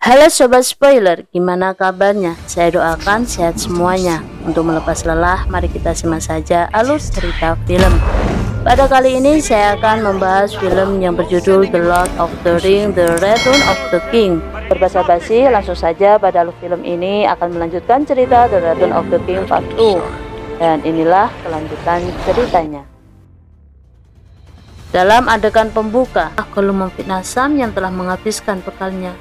Halo Sobat Spoiler, gimana kabarnya? Saya doakan sehat semuanya. Untuk melepas lelah, mari kita simak saja alur cerita film. Pada kali ini saya akan membahas film yang berjudul The Lord of the Rings: The Return of the King. Berbasa-basi, langsung saja pada alur film ini akan melanjutkan cerita The Return of the King Part 2. Dan inilah kelanjutan ceritanya. Dalam adegan pembuka, Gollum memfitnah Sam yang telah menghabiskan bekalnya.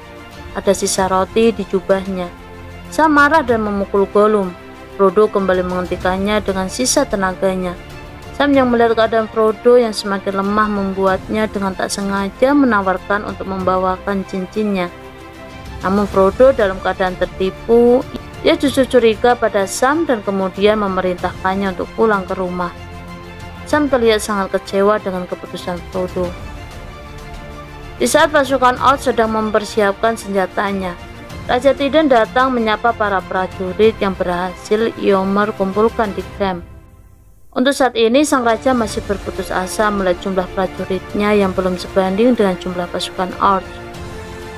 Ada sisa roti di jubahnya. Sam marah dan memukul Gollum. Frodo kembali menghentikannya dengan sisa tenaganya. Sam yang melihat keadaan Frodo yang semakin lemah membuatnya dengan tak sengaja menawarkan untuk membawakan cincinnya. Namun Frodo dalam keadaan tertipu, dia justru curiga pada Sam dan kemudian memerintahkannya untuk pulang ke rumah. Sam terlihat sangat kecewa dengan keputusan Frodo. Di saat pasukan Orc sedang mempersiapkan senjatanya, Raja Tiden datang menyapa para prajurit yang berhasil Eomer kumpulkan di camp. Untuk saat ini sang raja masih berputus asa melihat jumlah prajuritnya yang belum sebanding dengan jumlah pasukan Orc.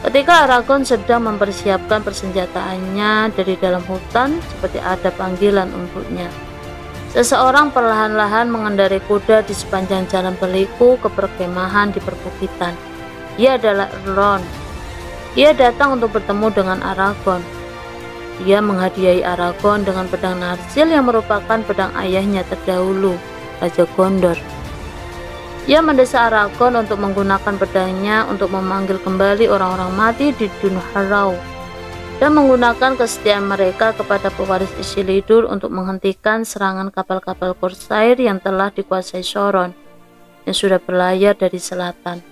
Ketika Aragorn sedang mempersiapkan persenjataannya dari dalam hutan, seperti ada panggilan untuknya. Seseorang perlahan-lahan mengendarai kuda di sepanjang jalan berliku ke perkemahan di perbukitan. Dia adalah Elrond. Dia datang untuk bertemu dengan Aragorn. Dia menghadiahi Aragorn dengan pedang Narsil yang merupakan pedang ayahnya terdahulu, Raja Gondor. Dia mendesak Aragorn untuk menggunakan pedangnya untuk memanggil kembali orang-orang mati di Dunharrow dan menggunakan kesetiaan mereka kepada pewaris Isildur untuk menghentikan serangan kapal-kapal Corsair yang telah dikuasai Sauron yang sudah berlayar dari selatan.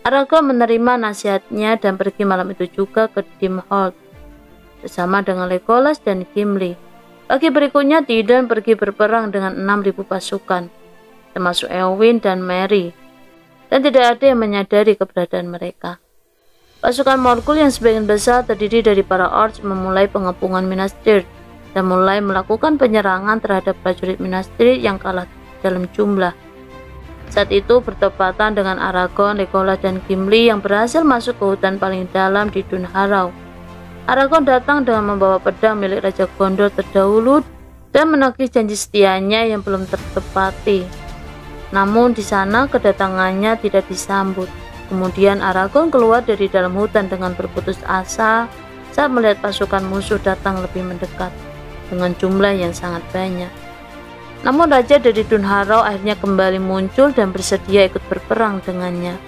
Aragorn menerima nasihatnya dan pergi malam itu juga ke Dimholt bersama dengan Legolas dan Gimli. Pagi berikutnya Tiden pergi berperang dengan 6.000 pasukan, termasuk Eowyn dan Merry, dan tidak ada yang menyadari keberadaan mereka. Pasukan Morgul yang sebagian besar terdiri dari para Orcs memulai pengepungan Minas Tirith dan mulai melakukan penyerangan terhadap prajurit Minas Tirith yang kalah dalam jumlah. Saat itu bertepatan dengan Aragorn, Legolas dan Gimli yang berhasil masuk ke hutan paling dalam di Dunharrow. Aragorn datang dengan membawa pedang milik Raja Gondor terdahulu dan menagih janji setianya yang belum tertepati. Namun di sana kedatangannya tidak disambut. Kemudian Aragorn keluar dari dalam hutan dengan berputus asa saat melihat pasukan musuh datang lebih mendekat dengan jumlah yang sangat banyak. Namun Raja dari Dunharrow akhirnya kembali muncul dan bersedia ikut berperang dengannya.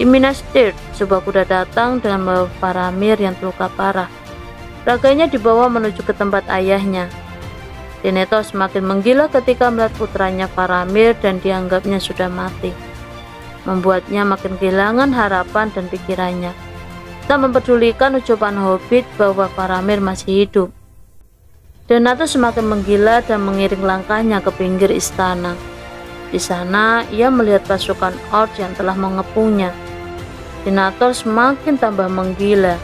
Di Minas Tirith, sebuah kuda datang dengan membawa Faramir yang terluka parah. Raganya dibawa menuju ke tempat ayahnya. Denethor semakin menggila ketika melihat putranya Faramir dan dianggapnya sudah mati. Membuatnya makin kehilangan harapan dan pikirannya. Tak mempedulikan ucapan Hobbit bahwa Faramir masih hidup. Denethor semakin menggila dan mengiring langkahnya ke pinggir istana. Di sana, ia melihat pasukan Orc yang telah mengepungnya. Denethor semakin tambah menggila.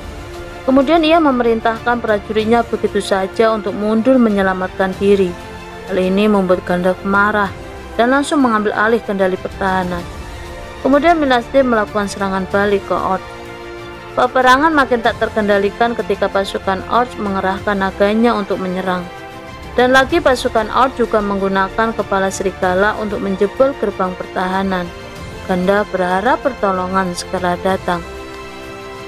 Kemudian ia memerintahkan prajuritnya begitu saja untuk mundur menyelamatkan diri. Hal ini membuat Gandalf marah dan langsung mengambil alih kendali pertahanan. Kemudian Minas Tirith melakukan serangan balik ke Orc. Peperangan makin tak terkendalikan ketika pasukan Orc mengerahkan naganya untuk menyerang. Dan lagi pasukan Orc juga menggunakan kepala serigala untuk menjebol gerbang pertahanan. Gandalf berharap pertolongan segera datang.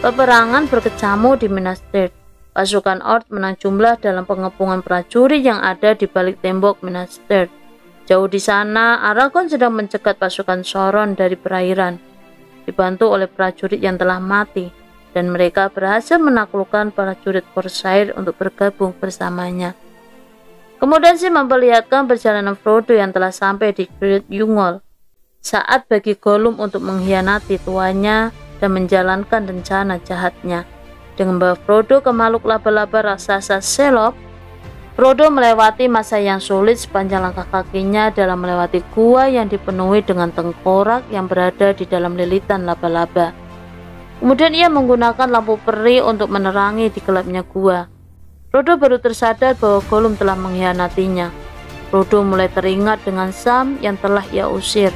Peperangan berkecamuk di Minas Tirith. Pasukan Orc menang jumlah dalam pengepungan prajurit yang ada di balik tembok Minas Tirith. Jauh di sana, Aragorn sedang mencegat pasukan Sauron dari perairan, dibantu oleh prajurit yang telah mati. Dan mereka berhasil menaklukkan prajurit Corsair untuk bergabung bersamanya. Kemudian Sam memperlihatkan perjalanan Frodo yang telah sampai di Great Yungol. Saat bagi Gollum untuk mengkhianati tuannya dan menjalankan rencana jahatnya. Dengan membawa Frodo ke makhluk laba-laba raksasa Shelob, Frodo melewati masa yang sulit sepanjang langkah kakinya dalam melewati gua yang dipenuhi dengan tengkorak yang berada di dalam lilitan laba-laba. Kemudian ia menggunakan lampu peri untuk menerangi di gelapnya gua. Frodo baru tersadar bahwa Gollum telah mengkhianatinya. Frodo mulai teringat dengan Sam yang telah ia usir.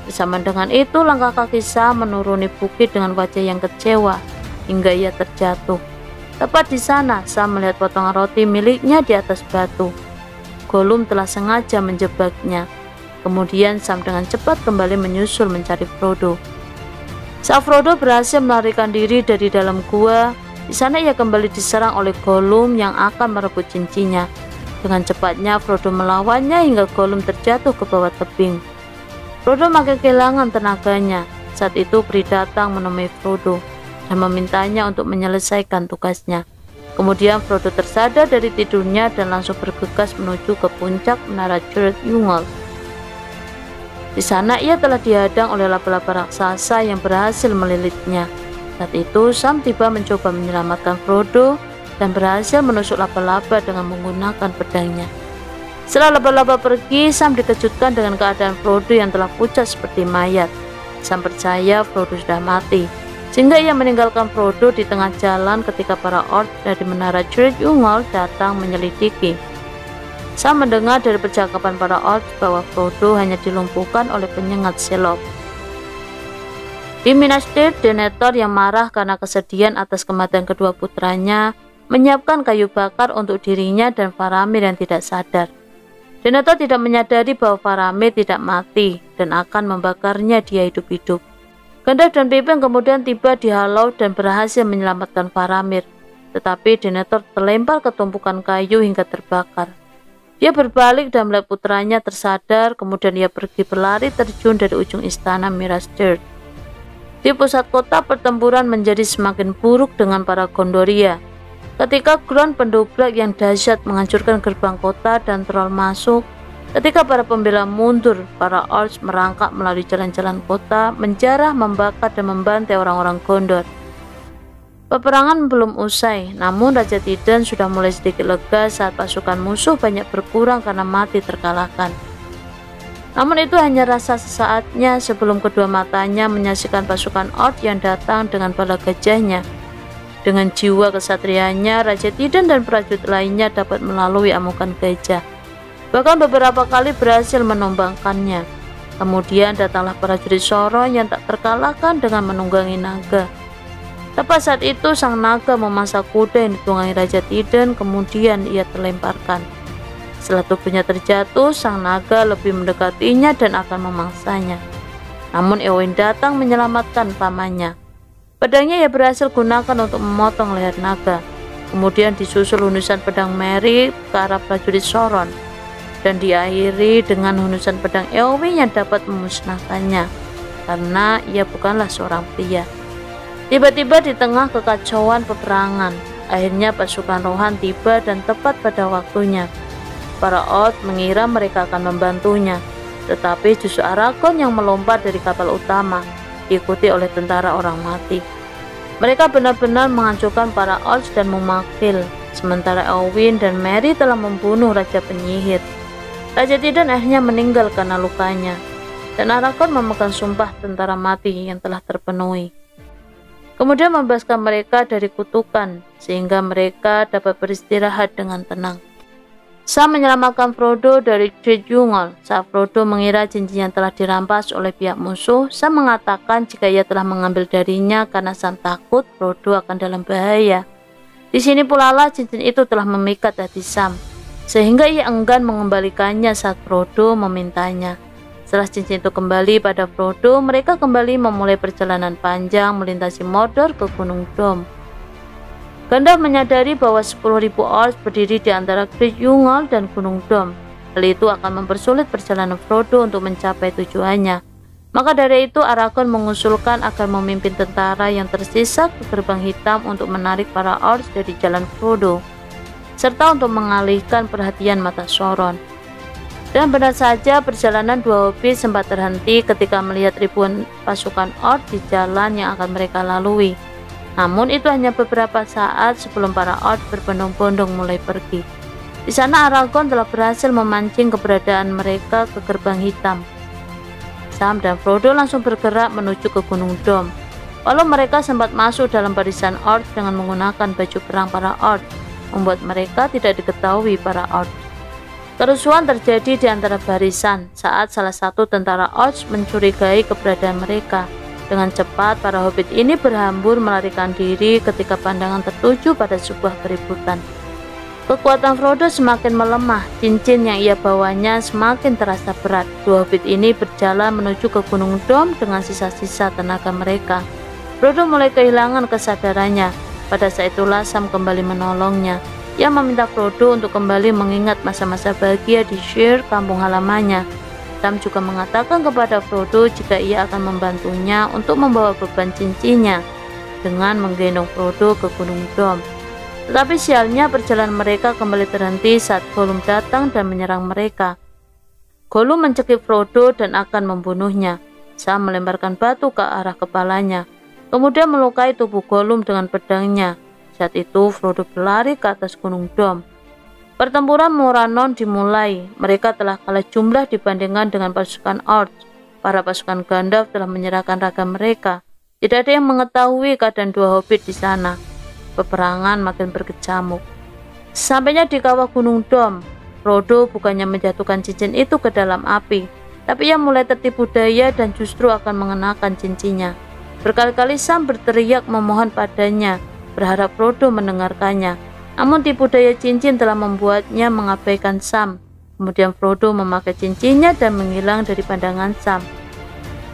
Bersama dengan itu, langkah kaki Sam menuruni bukit dengan wajah yang kecewa. hingga ia terjatuh. Tepat di sana, Sam melihat potongan roti miliknya di atas batu. Gollum telah sengaja menjebaknya. Kemudian Sam dengan cepat kembali menyusul mencari Frodo. Saat Frodo berhasil melarikan diri dari dalam gua, di sana ia kembali diserang oleh Gollum yang akan merebut cincinnya. Dengan cepatnya Frodo melawannya hingga Gollum terjatuh ke bawah tebing. Frodo makin kehilangan tenaganya. Saat itu Peri datang menemui Frodo dan memintanya untuk menyelesaikan tugasnya. Kemudian Frodo tersadar dari tidurnya dan langsung bergegas menuju ke puncak menara Cirith Ungol. Di sana ia telah dihadang oleh laba-laba raksasa yang berhasil melilitnya. Saat itu Sam tiba mencoba menyelamatkan Frodo dan berhasil menusuk laba-laba dengan menggunakan pedangnya. Setelah laba-laba pergi, Sam dikejutkan dengan keadaan Frodo yang telah pucat seperti mayat. Sam percaya Frodo sudah mati, sehingga ia meninggalkan Frodo di tengah jalan ketika para orc dari menara Cirith Ungol datang menyelidiki. Sam mendengar dari percakapan para orc bahwa Frodo hanya dilumpuhkan oleh penyengat Shelob. Di Minas Tirith, Denethor yang marah karena kesedihan atas kematian kedua putranya menyiapkan kayu bakar untuk dirinya dan Faramir yang tidak sadar. Denethor tidak menyadari bahwa Faramir tidak mati dan akan membakarnya dia hidup-hidup. Gandalf dan Pippin kemudian tiba di Halau dan berhasil menyelamatkan Faramir, tetapi Denethor terlempar ke tumpukan kayu hingga terbakar. Dia berbalik dan melihat putranya tersadar, kemudian ia pergi berlari terjun dari ujung istana Minas Tirith. Di pusat kota, pertempuran menjadi semakin buruk dengan para Gondoria. Ketika Gron pendobrak yang dahsyat menghancurkan gerbang kota dan troll masuk, ketika para pembela mundur, para orcs merangkak melalui jalan-jalan kota, menjarah, membakar, dan membantai orang-orang Gondor. Peperangan belum usai, namun Raja Tiden sudah mulai sedikit lega saat pasukan musuh banyak berkurang karena mati terkalahkan. Namun itu hanya rasa sesaatnya sebelum kedua matanya menyaksikan pasukan orc yang datang dengan bala gajahnya. Dengan jiwa kesatrianya, Raja Tiden dan prajurit lainnya dapat melalui amukan gajah. Bahkan beberapa kali berhasil menumbangkannya. Kemudian datanglah prajurit Sauron yang tak terkalahkan dengan menunggangi naga. Tepat saat itu sang naga memasak kuda yang ditunggangi Raja Tiden, kemudian ia terlemparkan. Setelah tubuhnya terjatuh, sang naga lebih mendekatinya dan akan memangsanya. Namun Eowyn datang menyelamatkan pamannya. Pedangnya ia berhasil gunakan untuk memotong leher naga. Kemudian disusul hunusan pedang Merry ke arah prajurit Sauron, dan diakhiri dengan hunusan pedang Eowyn yang dapat memusnahkannya, karena ia bukanlah seorang pria. Tiba-tiba di tengah kekacauan peperangan, akhirnya pasukan Rohan tiba dan tepat pada waktunya. Para orc mengira mereka akan membantunya, tetapi justru Aragorn yang melompat dari kapal utama, diikuti oleh tentara orang mati. Mereka benar-benar menghancurkan para orc dan memakil, sementara Eowyn dan Merry telah membunuh Raja Penyihir. Raja Tiden akhirnya meninggal karena lukanya, dan Aragorn memegang sumpah tentara mati yang telah terpenuhi. Kemudian membebaskan mereka dari kutukan, sehingga mereka dapat beristirahat dengan tenang. Sam menyelamatkan Frodo dari Cirith Ungol. Saat Frodo mengira cincinnya telah dirampas oleh pihak musuh, Sam mengatakan jika ia telah mengambil darinya karena Sam takut Frodo akan dalam bahaya. Di sini pula lah cincin itu telah memikat hati Sam, sehingga ia enggan mengembalikannya saat Frodo memintanya. Setelah cincin itu kembali pada Frodo, mereka kembali memulai perjalanan panjang melintasi Mordor ke Gunung Dom. Gandalf menyadari bahwa 10.000 orcs berdiri di antara Cirith Ungol dan Gunung Dom. Hal itu akan mempersulit perjalanan Frodo untuk mencapai tujuannya. Maka dari itu Aragorn mengusulkan agar memimpin tentara yang tersisa ke Gerbang Hitam untuk menarik para orcs dari jalan Frodo, serta untuk mengalihkan perhatian mata Sauron. Dan benar saja perjalanan dua hobbit sempat terhenti ketika melihat ribuan pasukan orc di jalan yang akan mereka lalui. Namun itu hanya beberapa saat sebelum para orc berbondong-bondong mulai pergi. Di sana Aragorn telah berhasil memancing keberadaan mereka ke Gerbang Hitam. Sam dan Frodo langsung bergerak menuju ke Gunung Dom. Walau mereka sempat masuk dalam barisan orc dengan menggunakan baju perang para orc, membuat mereka tidak diketahui para orc. Kerusuhan terjadi di antara barisan saat salah satu tentara orc mencurigai keberadaan mereka. Dengan cepat, para hobbit ini berhambur melarikan diri ketika pandangan tertuju pada sebuah keributan. Kekuatan Frodo semakin melemah, cincin yang ia bawanya semakin terasa berat. Dua hobbit ini berjalan menuju ke Gunung Dom dengan sisa-sisa tenaga mereka. Frodo mulai kehilangan kesadarannya. Pada saat itulah Sam kembali menolongnya. Ia meminta Frodo untuk kembali mengingat masa-masa bahagia di Shire, kampung halamannya. Sam juga mengatakan kepada Frodo jika ia akan membantunya untuk membawa beban cincinnya dengan menggendong Frodo ke Gunung Dom. Tetapi sialnya perjalanan mereka kembali terhenti saat Gollum datang dan menyerang mereka. Gollum mencekik Frodo dan akan membunuhnya. Sam melemparkan batu ke arah kepalanya, kemudian melukai tubuh Gollum dengan pedangnya. Saat itu Frodo berlari ke atas Gunung Dom. Pertempuran Moranon dimulai. Mereka telah kalah jumlah dibandingkan dengan pasukan Orcs. Para pasukan Gandalf telah menyerahkan ragam mereka. Tidak ada yang mengetahui keadaan dua hobbit di sana. Peperangan makin berkecamuk. Sampainya di kawah Gunung Dom, Frodo bukannya menjatuhkan cincin itu ke dalam api, tapi ia mulai tertipu daya dan justru akan mengenakan cincinnya. Berkali-kali Sam berteriak memohon padanya, berharap Frodo mendengarkannya. Namun tipu daya cincin telah membuatnya mengabaikan Sam. Kemudian Frodo memakai cincinnya dan menghilang dari pandangan Sam.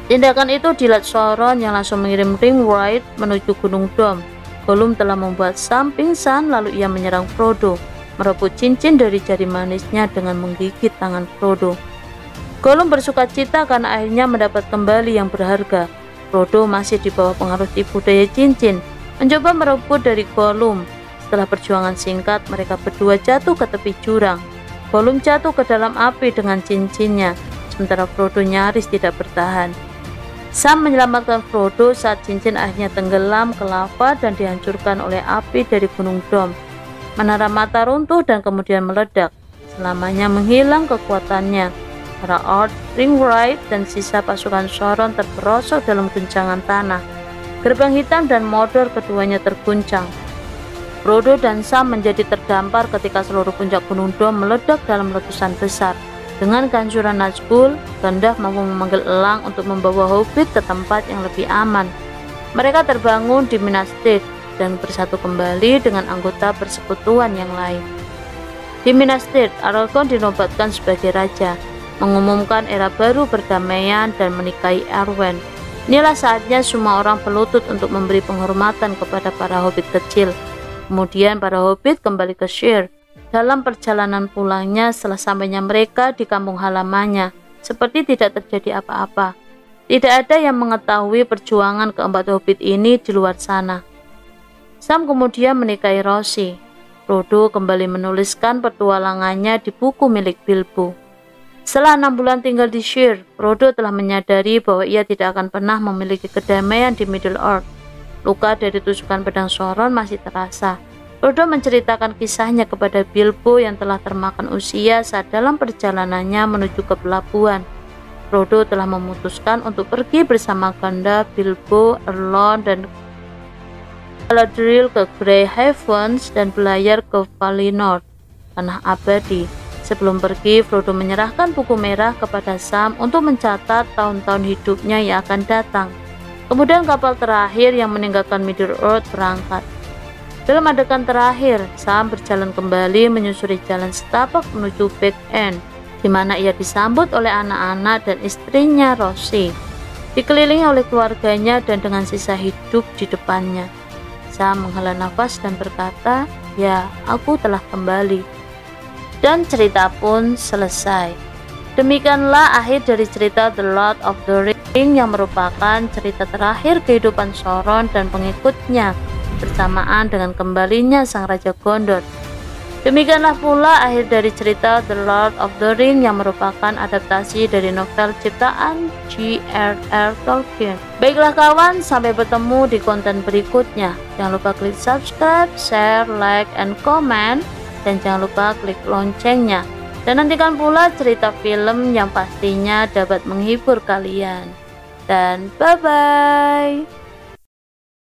Tindakan itu dilat Sauron yang langsung mengirim Ringwraith menuju Gunung Dom. Gollum telah membuat Sam pingsan, lalu ia menyerang Frodo, merebut cincin dari jari manisnya dengan menggigit tangan Frodo. Gollum bersukacita karena akhirnya mendapat kembali yang berharga. Frodo masih di bawah pengaruh tipu daya cincin, mencoba merebut dari Gollum. Setelah perjuangan singkat, mereka berdua jatuh ke tepi jurang. Gollum jatuh ke dalam api dengan cincinnya, sementara Frodo nyaris tidak bertahan. Sam menyelamatkan Frodo saat cincin akhirnya tenggelam ke lava dan dihancurkan oleh api dari Gunung Dom. Menara mata runtuh dan kemudian meledak, selamanya menghilang kekuatannya. Para Orcs, Ringwraith, dan sisa pasukan Sauron terperosok dalam guncangan tanah. Gerbang hitam dan Mordor keduanya terguncang. Frodo dan Sam menjadi terdampar ketika seluruh puncak Gunung Dom meledak dalam letusan besar. Dengan kehancuran Nazgul, Gandalf mampu memanggil elang untuk membawa hobbit ke tempat yang lebih aman. Mereka terbangun di Minas Tirith dan bersatu kembali dengan anggota persekutuan yang lain. Di Minas Tirith, Aragorn dinobatkan sebagai raja, mengumumkan era baru perdamaian dan menikahi Arwen. Inilah saatnya semua orang berlutut untuk memberi penghormatan kepada para hobbit kecil. Kemudian para hobbit kembali ke Shire. Dalam perjalanan pulangnya setelah sampainya mereka di kampung halamannya, seperti tidak terjadi apa-apa. Tidak ada yang mengetahui perjuangan keempat hobbit ini di luar sana. Sam kemudian menikahi Rosie. Frodo kembali menuliskan petualangannya di buku milik Bilbo. Setelah 6 bulan tinggal di Shire, Frodo telah menyadari bahwa ia tidak akan pernah memiliki kedamaian di Middle-earth. Luka dari tusukan pedang Sauron masih terasa. Frodo menceritakan kisahnya kepada Bilbo yang telah termakan usia saat dalam perjalanannya menuju ke pelabuhan. Frodo telah memutuskan untuk pergi bersama Gandalf, Bilbo, Elrond, dan Galadriel ke Grey Havens dan berlayar ke Valinor, tanah abadi. Sebelum pergi, Frodo menyerahkan buku merah kepada Sam untuk mencatat tahun-tahun hidupnya yang akan datang. Kemudian kapal terakhir yang meninggalkan Middle-earth berangkat. Dalam adegan terakhir, Sam berjalan kembali menyusuri jalan setapak menuju Big End, di mana ia disambut oleh anak-anak dan istrinya Rosie, dikelilingi oleh keluarganya dan dengan sisa hidup di depannya. Sam menghela nafas dan berkata, "Ya, aku telah kembali." Dan cerita pun selesai. Demikianlah akhir dari cerita The Lord of the Ring yang merupakan cerita terakhir kehidupan Sauron dan pengikutnya bersamaan dengan kembalinya sang Raja Gondor. Demikianlah pula akhir dari cerita The Lord of the Ring yang merupakan adaptasi dari novel ciptaan J.R.R. Tolkien. Baiklah kawan, sampai bertemu di konten berikutnya. Jangan lupa klik subscribe, share, like, and comment, dan jangan lupa klik loncengnya. Dan nantikan pula cerita film yang pastinya dapat menghibur kalian. Dan bye-bye.